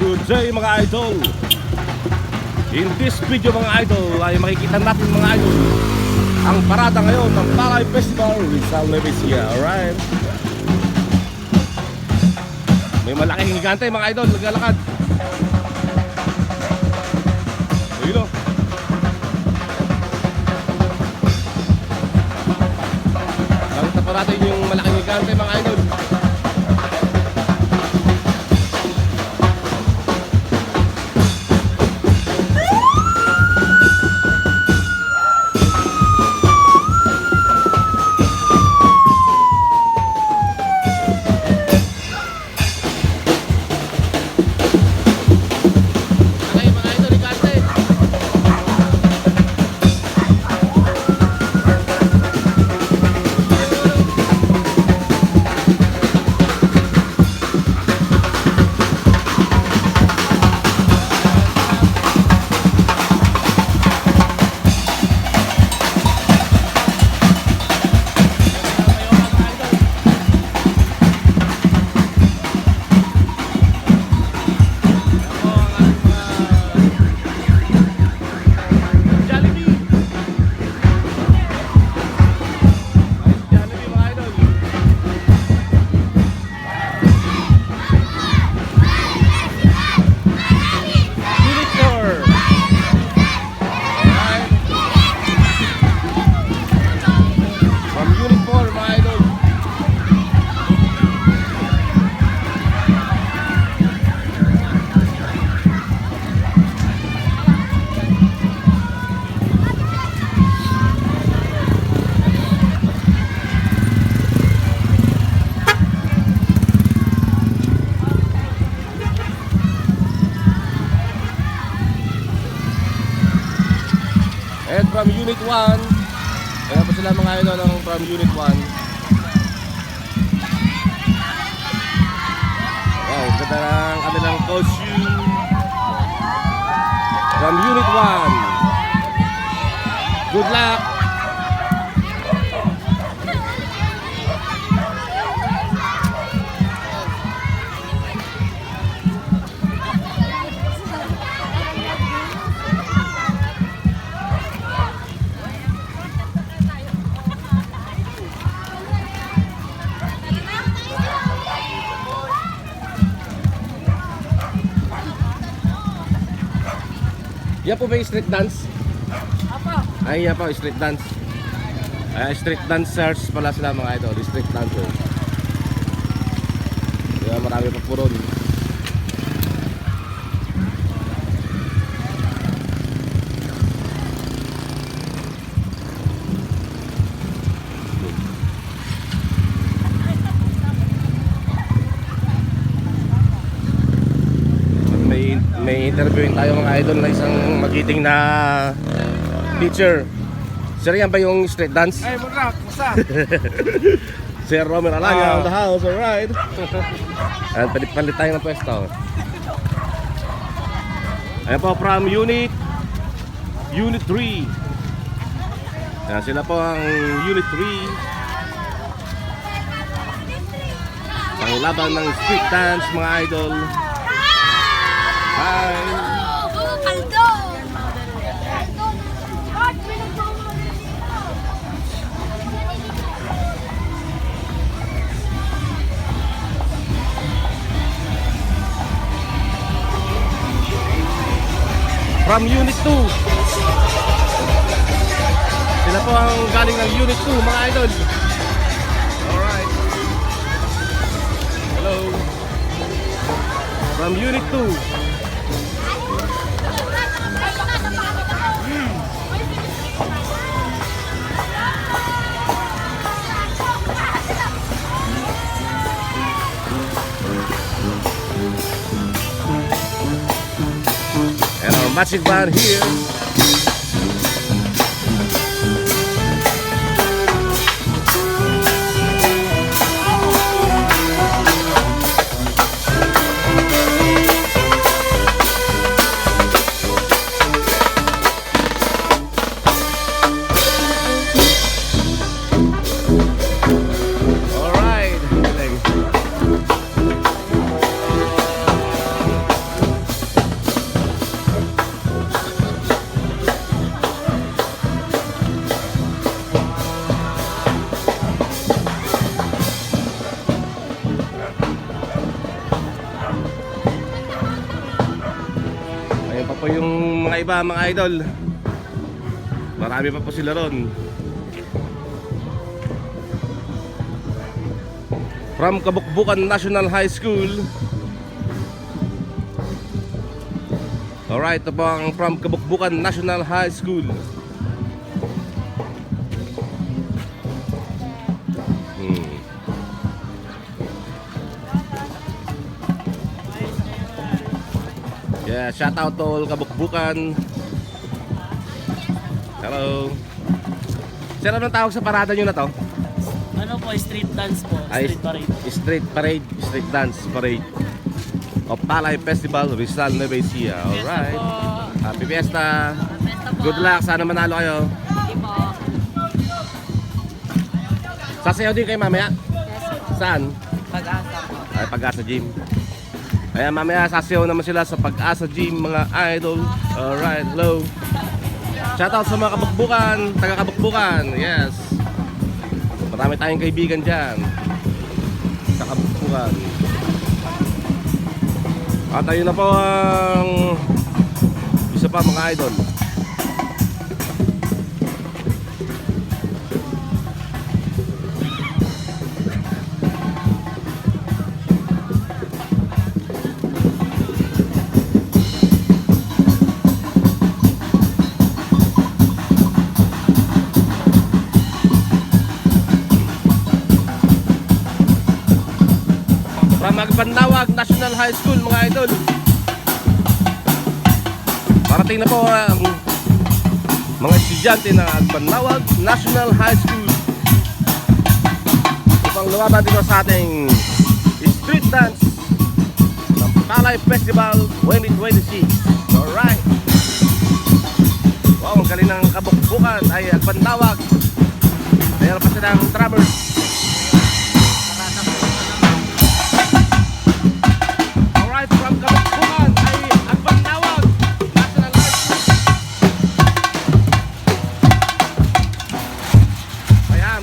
Good day mga idol. In this video mga idol ay makikita natin mga idol ang parada ngayon ng Palay Festival Rizal Nuevesia. Alright. May malaking higante mga idol naglalakad. Ayun o. Nakita pa natin yung malaking higante mga idol. And from Unit 1, kaya pa sila mga idol ng from Unit 1. Wow, ganda ng kanilang costume. From Unit 1. Good luck! Yan po ba yung street dance? Apa? Ay, yan po, street dance. Street dancers pala sila mga idol, street dancers. Kaya marami pa po ron. May interviewin tayo mga idol na isang magiting na teacher. Sir, yan ba yung street dance? Ay, Mugrak, basta. Sir Romer Alaya on the house, alright. At palit tayo ng pwesto. Ayan po from Unit 3. Ayan sila po ang Unit 3. Ang laban ng street dance mga idol. Hi! Aldo! From Unit 2. Sila po ang galing ng Unit 2 mga idol. Alright. Hello. From Unit 2. And our matching band here. Alright. iba mga idol. Marami pa po sila ron. From Kabukbukan National High School. Alright, ito po ang from Kabukbukan National High School. Yeah, shout out to all Kabukbukan. Hello. Sir, anong tawag sa parada nyo na to? Ano po, street dance po, Ay, street parade. Street dance parade of Palay Festival, Rizal, Nueva Ecija. Alright. Happy Fiesta. Good luck, sana manalo kayo. Sasayaw din kayo mamaya? Saan? Pag-asa po. Ay, Pag-asa Gym. Ayan, mamaya sasayaw naman sila sa Pag-asa Gym, mga idol. Alright, hello. Shoutout sa mga Kabukbukan, taga-Kabukbukan, yes. Marami tayong kaibigan dyan sa Kabukbukan. At ayun na po ang isa pa mga idol. From Agbanawag National High School mga idol. Parating na po ang mga estudyante ng Agbanawag National High School upang lumaban dito sa ating street dance ng Palay Festival 2026. Alright. Wow, ang galing ng Kabukbukan ay Agbanawag. Mayroon pa silang drummers. From Kabukbukan ay Agbanawag National High School. Ayan.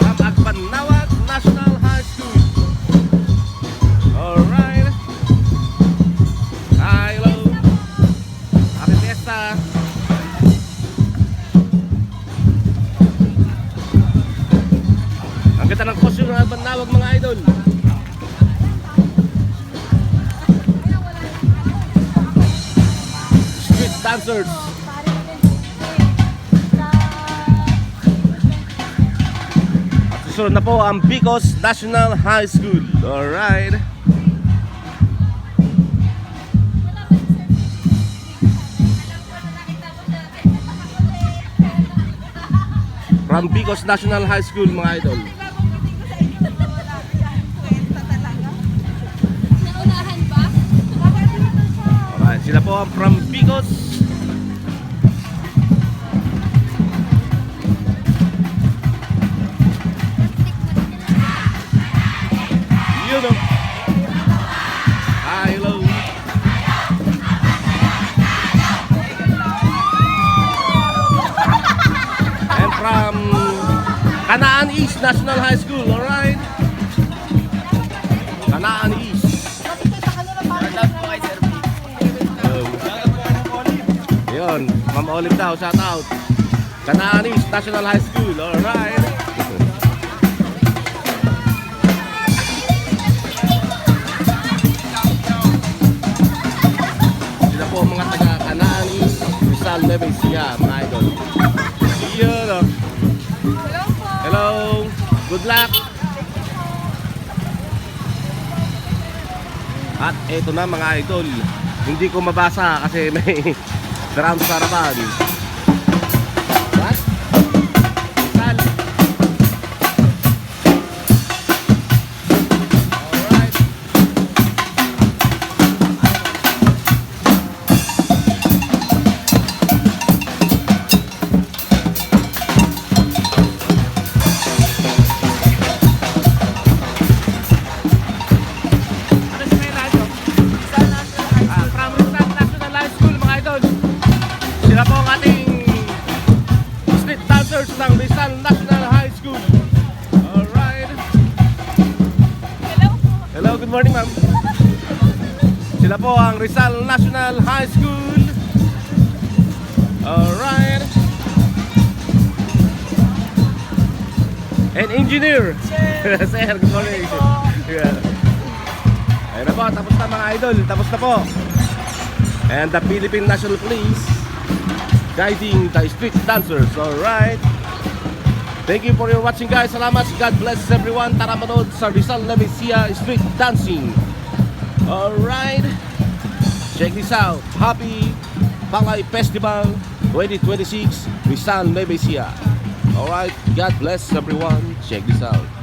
From Agbanawag National High School. Alright. Hi, hello. Happy Fiesta. Ang ganda ng costume ng Agbanawag mga idol. Street dancers. At susunod na po ang Bicos National High School. Alright. From Bicos National High School mga idol. Naunahan ba? Alright, sila po ang from Bicos. Yun o. Hi, hello. And from Kanaan East National High School, alright? Kanaan East. Yun, Ma'am Olive daw, shout out. Kanaan East National High School, alright. Sila po mga taga Kanaan East, Rizal, Nueva Ecija, mga idol. Yun o. Hello, good luck. At eto na mga idol. Hindi ko mabasa kasi may drum sa harapan. What? Sal. Alright. From Rizal National High School mga idol. Sila po ang ating po ang Rizal National High School. Alright. And engineer. Sir, good morning. Yeah. Ayun na po, tapos na mga idol. Tapos na po. And the Philippine National Police guiding the street dancers. Alright. Thank you for your watching, guys. Salamat. God bless everyone. Tara manood sa Rizal Nevesia Street Dancing. Alright. Check this out. Happy Balay Festival 2026 Rizal Nevesia. Alright. God bless everyone. Check this out.